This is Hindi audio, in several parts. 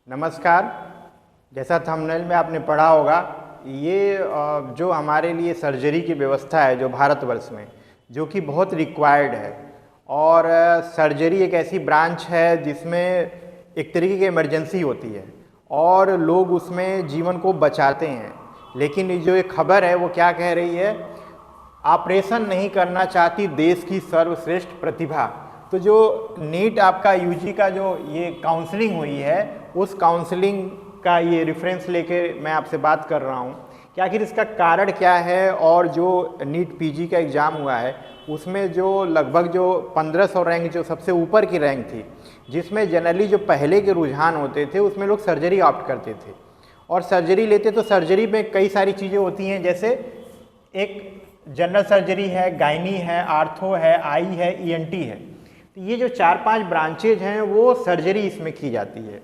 नमस्कार। जैसा थंबनेल में आपने पढ़ा होगा, ये जो हमारे लिए सर्जरी की व्यवस्था है जो भारतवर्ष में, जो कि बहुत रिक्वायर्ड है। और सर्जरी एक ऐसी ब्रांच है जिसमें एक तरीके की इमरजेंसी होती है और लोग उसमें जीवन को बचाते हैं। लेकिन ये जो एक खबर है वो क्या कह रही है, ऑपरेशन नहीं करना चाहती देश की सर्वश्रेष्ठ प्रतिभा। तो जो नीट आपका यूजी का जो ये काउंसलिंग हुई है, उस काउंसलिंग का ये रेफरेंस लेके मैं आपसे बात कर रहा हूँ कि आखिर इसका कारण क्या है। और जो नीट पीजी का एग्ज़ाम हुआ है उसमें जो लगभग जो 1500 रैंक जो सबसे ऊपर की रैंक थी, जिसमें जनरली जो पहले के रुझान होते थे उसमें लोग सर्जरी ऑप्ट करते थे और सर्जरी लेते। तो सर्जरी में कई सारी चीज़ें होती हैं, जैसे एक जनरल सर्जरी है, गायनी है, आर्थो है, आई है, ईएनटी है। तो ये जो 4-5 ब्रांचेज हैं वो सर्जरी इसमें की जाती है।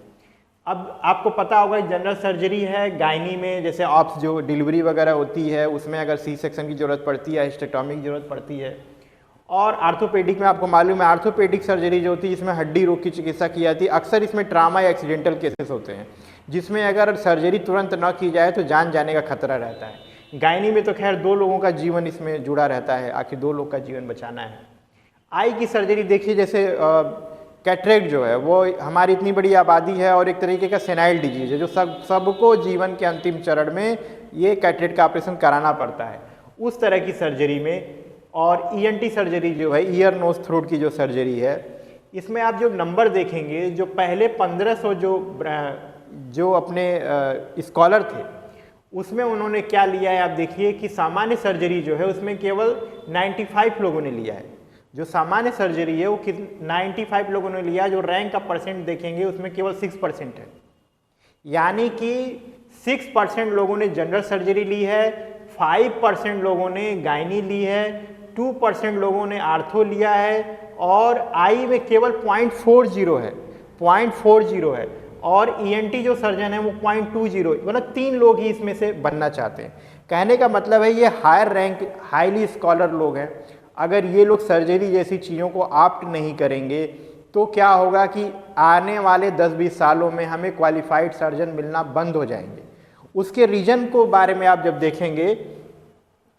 अब आपको पता होगा जनरल सर्जरी है, गायनी में जैसे ऑप्स जो डिलीवरी वगैरह होती है उसमें अगर सी सेक्शन की ज़रूरत पड़ती है, हिस्टेक्टोमी की ज़रूरत पड़ती है। और आर्थोपेडिक में आपको मालूम है आर्थोपेडिक सर्जरी जो होती है इसमें हड्डी रोग की चिकित्सा की जाती है। अक्सर इसमें ट्रामा या एक्सीडेंटल केसेस होते हैं जिसमें अगर सर्जरी तुरंत न की जाए तो जान जाने का खतरा रहता है। गायनी में तो खैर 2 लोगों का जीवन इसमें जुड़ा रहता है, आखिर 2 लोग का जीवन बचाना है। आई की सर्जरी देखिए, जैसे कैटरेक्ट जो है वो हमारी इतनी बड़ी आबादी है और एक तरीके का सेनाइल डिजीज है जो सबको जीवन के अंतिम चरण में ये कैटरेक्ट का ऑपरेशन कराना पड़ता है, उस तरह की सर्जरी में। और ईएनटी सर्जरी जो है, ईयर नोज थ्रोट की जो सर्जरी है, इसमें आप जो नंबर देखेंगे, जो पहले 1500 जो अपने स्कॉलर थे उसमें उन्होंने क्या लिया है, आप देखिए कि सामान्य सर्जरी जो है उसमें केवल 95 लोगों ने लिया है। जो सामान्य सर्जरी है वो 95 लोगों ने लिया। जो रैंक का परसेंट देखेंगे उसमें केवल 6% है, यानी कि 6% लोगों ने जनरल सर्जरी ली है, 5% लोगों ने गायनी ली है, 2% लोगों ने आर्थो लिया है और आई में केवल 0.40 है, 0.40 है। और ईएनटी जो सर्जन है वो 0.20, मतलब 3 लोग ही इसमें से बनना चाहते हैं। कहने का मतलब है ये हायर रैंक हाईली स्कॉलर लोग हैं। अगर ये लोग सर्जरी जैसी चीज़ों को ऑप्ट नहीं करेंगे तो क्या होगा कि आने वाले 10-20 सालों में हमें क्वालिफाइड सर्जन मिलना बंद हो जाएंगे। उसके रीजन को बारे में आप जब देखेंगे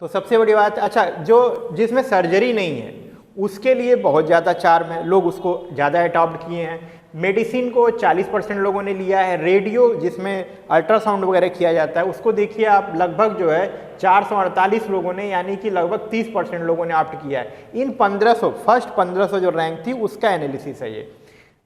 तो सबसे बड़ी बात, अच्छा जो जिसमें सर्जरी नहीं है उसके लिए बहुत ज़्यादा चार्म है, लोग उसको ज़्यादा अडॉप्ट किए हैं। मेडिसिन को 40% लोगों ने लिया है। रेडियो जिसमें अल्ट्रासाउंड वगैरह किया जाता है उसको देखिए आप, लगभग जो है 448 लोगों ने, यानी कि लगभग 30% लोगों ने ऑप्ट किया है। इन 1500 फर्स्ट 1500 जो रैंक थी उसका एनालिसिस है ये।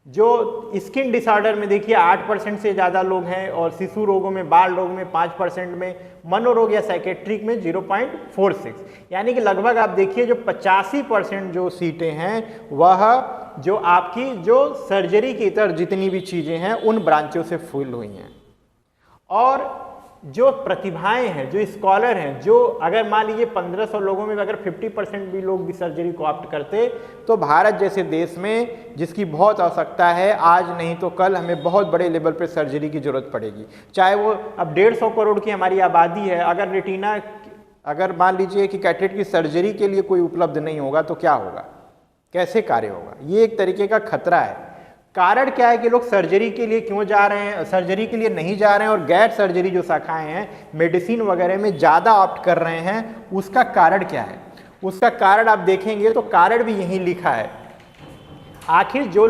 जो स्किन डिसऑर्डर में देखिए 8% से ज़्यादा लोग हैं और शिशु रोगों में, बाल रोग में 5%, में मनोरोग या साइकेट्रिक में 0.46, यानी कि लगभग आप देखिए जो 85% जो सीटें हैं वह जो आपकी जो सर्जरी की इतर जितनी भी चीज़ें हैं उन ब्रांचों से फुल हुई हैं। और जो प्रतिभाएं हैं, जो स्कॉलर हैं, जो अगर मान लीजिए 1500 लोगों में अगर 50% भी लोग भी सर्जरी को ऑप्ट करते तो भारत जैसे देश में जिसकी बहुत आवश्यकता है, आज नहीं तो कल हमें बहुत बड़े लेवल पर सर्जरी की जरूरत पड़ेगी। चाहे वो अब 150 करोड़ की हमारी आबादी है, अगर रेटिना, अगर मान लीजिए कि कैटरेक्ट की सर्जरी के लिए कोई उपलब्ध नहीं होगा तो क्या होगा, कैसे कार्य होगा। ये एक तरीके का खतरा है। कारण क्या है कि लोग सर्जरी के लिए क्यों जा रहे हैं, सर्जरी के लिए नहीं जा रहे हैं और गैर सर्जरी जो शाखाएं हैं मेडिसिन वगैरह में ज़्यादा ऑप्ट कर रहे हैं, उसका कारण क्या है। उसका कारण आप देखेंगे तो कारण भी यहीं लिखा है। आखिर जो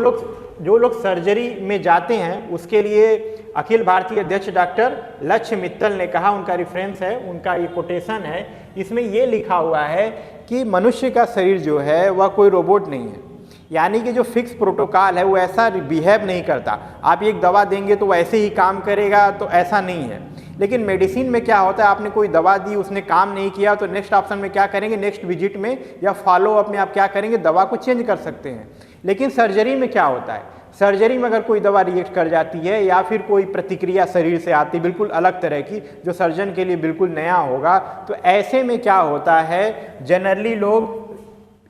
लोग सर्जरी में जाते हैं उसके लिए अखिल भारतीय अध्यक्ष डॉक्टर लक्ष्य मित्तल ने कहा, उनका रिफरेंस है, उनका ये कोटेशन है, इसमें ये लिखा हुआ है कि मनुष्य का शरीर जो है वह कोई रोबोट नहीं है, यानी कि जो फिक्स प्रोटोकॉल है वो ऐसा बिहेव नहीं करता। आप एक दवा देंगे तो वैसे ही काम करेगा, तो ऐसा नहीं है। लेकिन मेडिसिन में क्या होता है, आपने कोई दवा दी, उसने काम नहीं किया तो नेक्स्ट ऑप्शन में क्या करेंगे, नेक्स्ट विजिट में या फॉलो अप में आप क्या करेंगे, दवा को चेंज कर सकते हैं। लेकिन सर्जरी में क्या होता है, सर्जरी में अगर कोई दवा रिएक्ट कर जाती है या फिर कोई प्रतिक्रिया शरीर से आती बिल्कुल अलग तरह की जो सर्जन के लिए बिल्कुल नया होगा, तो ऐसे में क्या होता है, जनरली लोग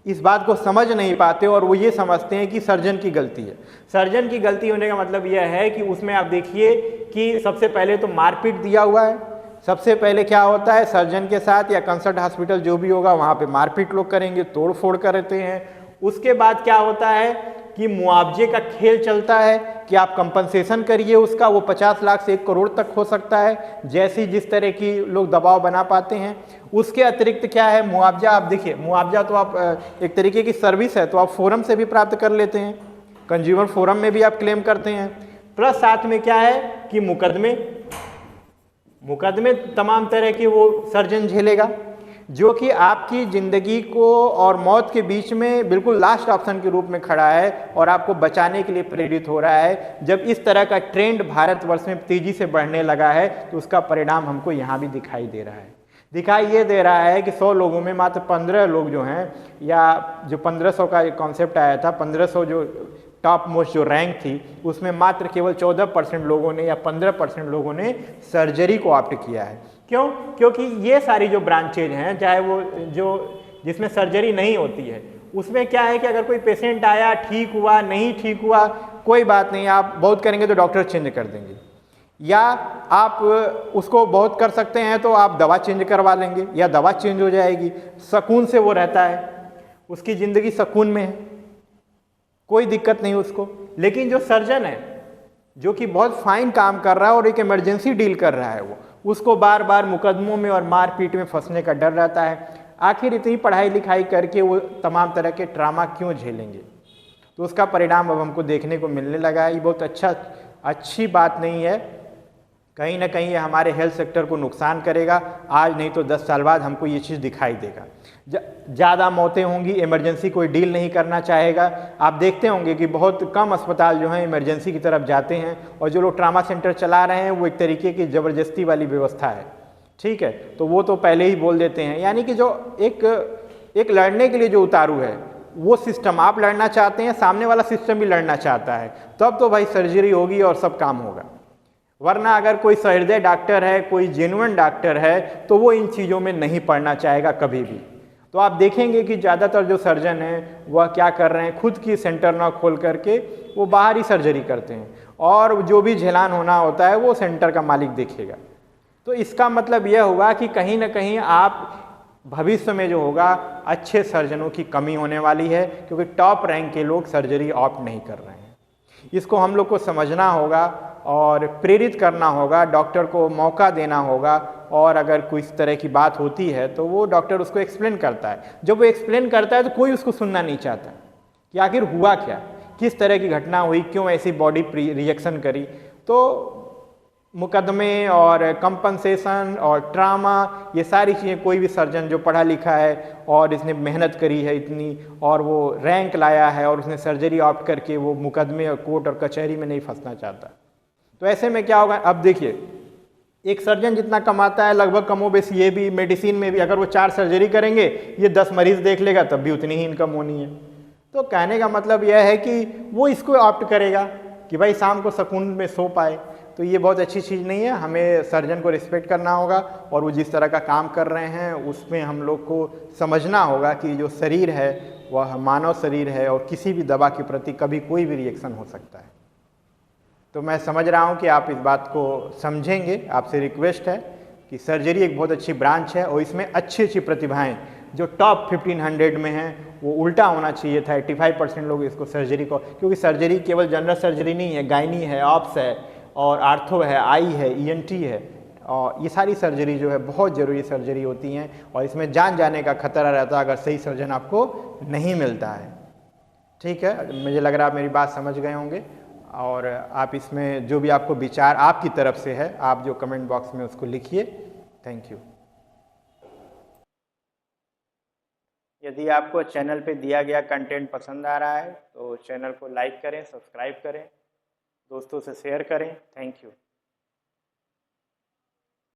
इस बात को समझ नहीं पाते और वो ये समझते हैं कि सर्जन की गलती है। सर्जन की गलती होने का मतलब यह है कि उसमें आप देखिए कि सबसे पहले तो मारपीट दिया हुआ है। सबसे पहले क्या होता है, सर्जन के साथ या कंसल्ट हॉस्पिटल जो भी होगा वहाँ पे मारपीट लोग करेंगे, तोड़ फोड़ करते हैं। उसके बाद क्या होता है कि मुआवजे का खेल चलता है कि आप कंपनसेशन करिए उसका, वो 50 लाख से 1 करोड़ तक हो सकता है, जैसी जिस तरह की लोग दबाव बना पाते हैं। उसके अतिरिक्त क्या है मुआवजा, आप देखिए मुआवजा तो आप एक तरीके की सर्विस है, तो आप फोरम से भी प्राप्त कर लेते हैं, कंज्यूमर फोरम में भी आप क्लेम करते हैं। प्लस साथ में क्या है कि मुकदमे तमाम तरह के वो सर्जन झेलेगा, जो कि आपकी ज़िंदगी को और मौत के बीच में बिल्कुल लास्ट ऑप्शन के रूप में खड़ा है और आपको बचाने के लिए प्रेरित हो रहा है। जब इस तरह का ट्रेंड भारतवर्ष में तेज़ी से बढ़ने लगा है तो उसका परिणाम हमको यहाँ भी दिखाई दे रहा है। दिखाई ये दे रहा है कि 100 लोगों में मात्र 15 लोग जो हैं, या जो 1500 का कॉन्सेप्ट आया था, 1500 जो टॉप मोस्ट जो रैंक थी, उसमें मात्र केवल 14% लोगों ने या 15% लोगों ने सर्जरी को ऑप्ट किया है। क्यों? क्योंकि ये सारी जो ब्रांचेज हैं, चाहे वो जो जिसमें सर्जरी नहीं होती है, उसमें क्या है कि अगर कोई पेशेंट आया, ठीक हुआ, नहीं ठीक हुआ, कोई बात नहीं, आप बहुत करेंगे तो डॉक्टर चेंज कर देंगे, या आप उसको बहुत कर सकते हैं तो आप दवा चेंज करवा लेंगे या दवा चेंज हो जाएगी, सुकून से वो रहता है, उसकी ज़िंदगी सुकून में है, कोई दिक्कत नहीं उसको। लेकिन जो सर्जन है, जो कि बहुत फाइन काम कर रहा है और एक इमरजेंसी डील कर रहा है, वो उसको बार बार मुकदमों में और मारपीट में फंसने का डर रहता है। आखिर इतनी पढ़ाई लिखाई करके वो तमाम तरह के ट्रामा क्यों झेलेंगे? तो उसका परिणाम अब हमको देखने को मिलने लगा है। ये बहुत अच्छी बात नहीं है। कहीं ना कहीं ये हमारे हेल्थ सेक्टर को नुकसान करेगा। आज नहीं तो 10 साल बाद हमको ये चीज़ दिखाई देगा। ज़्यादा मौतें होंगी, इमरजेंसी कोई डील नहीं करना चाहेगा। आप देखते होंगे कि बहुत कम अस्पताल जो हैं इमरजेंसी की तरफ जाते हैं, और जो लोग ट्रामा सेंटर चला रहे हैं वो एक तरीके की ज़बरदस्ती वाली व्यवस्था है, ठीक है, तो वो तो पहले ही बोल देते हैं। यानी कि जो एक लड़ने के लिए जो उतारू है, वो सिस्टम आप लड़ना चाहते हैं, सामने वाला सिस्टम भी लड़ना चाहता है, तब तो भाई सर्जरी होगी और सब काम होगा। वरना अगर कोई सहृदय डॉक्टर है, कोई जेन्युइन डॉक्टर है, तो वो इन चीज़ों में नहीं पड़ना चाहेगा कभी भी। तो आप देखेंगे कि ज़्यादातर जो सर्जन हैं वह क्या कर रहे हैं, खुद की सेंटर ना खोल करके वो बाहर ही सर्जरी करते हैं, और जो भी झेलान होना होता है वो सेंटर का मालिक देखेगा। तो इसका मतलब यह हुआ कि कहीं ना कहीं आप भविष्य में जो होगा अच्छे सर्जनों की कमी होने वाली है, क्योंकि टॉप रैंक के लोग सर्जरी ऑप्ट नहीं कर रहे हैं। इसको हम लोग को समझना होगा और प्रेरित करना होगा, डॉक्टर को मौका देना होगा, और अगर कोई इस तरह की बात होती है तो वो डॉक्टर उसको एक्सप्लेन करता है। जब वो एक्सप्लेन करता है तो कोई उसको सुनना नहीं चाहता कि आखिर हुआ क्या, किस तरह की घटना हुई, क्यों ऐसी बॉडी रिएक्शन करी। तो मुकदमे और कंपनसेशन और ट्रामा, ये सारी चीज़ें कोई भी सर्जन जो पढ़ा लिखा है और इसने मेहनत करी है इतनी, और वो रैंक लाया है और उसने सर्जरी ऑप्ट करके वो मुकदमे और कोर्ट और कचहरी में नहीं फंसना चाहता। तो ऐसे में क्या होगा, अब देखिए एक सर्जन जितना कमाता है लगभग कमोबेश ये भी मेडिसिन में भी, अगर वो 4 सर्जरी करेंगे, ये 10 मरीज देख लेगा, तब भी उतनी ही इनकम होनी है। तो कहने का मतलब यह है कि वो इसको ऑप्ट करेगा कि भाई शाम को सुकून में सो पाए। तो ये बहुत अच्छी चीज़ नहीं है। हमें सर्जन को रिस्पेक्ट करना होगा, और वो जिस तरह का काम कर रहे हैं उसमें हम लोग को समझना होगा कि जो शरीर है वह मानव शरीर है, और किसी भी दवा के प्रति कभी कोई भी रिएक्शन हो सकता है। तो मैं समझ रहा हूँ कि आप इस बात को समझेंगे। आपसे रिक्वेस्ट है कि सर्जरी एक बहुत अच्छी ब्रांच है, और इसमें अच्छी अच्छी प्रतिभाएं जो टॉप 1500 में हैं, वो उल्टा होना चाहिए था। 85% लोग इसको सर्जरी को, क्योंकि सर्जरी केवल जनरल सर्जरी नहीं है, गायनी है, ऑप्स है, और आर्थो है, आई है, ENT है, और ये सारी सर्जरी जो है बहुत ज़रूरी सर्जरी होती हैं, और इसमें जान जाने का खतरा रहता है अगर सही सर्जन आपको नहीं मिलता है। ठीक है, मुझे लग रहा है आप मेरी बात समझ गए होंगे, और आप इसमें जो भी आपको विचार आपकी तरफ से है, आप जो कमेंट बॉक्स में उसको लिखिए। Thank you. यदि आपको चैनल पे दिया गया कंटेंट पसंद आ रहा है तो चैनल को लाइक करें, सब्सक्राइब करें, दोस्तों से शेयर करें। Thank you.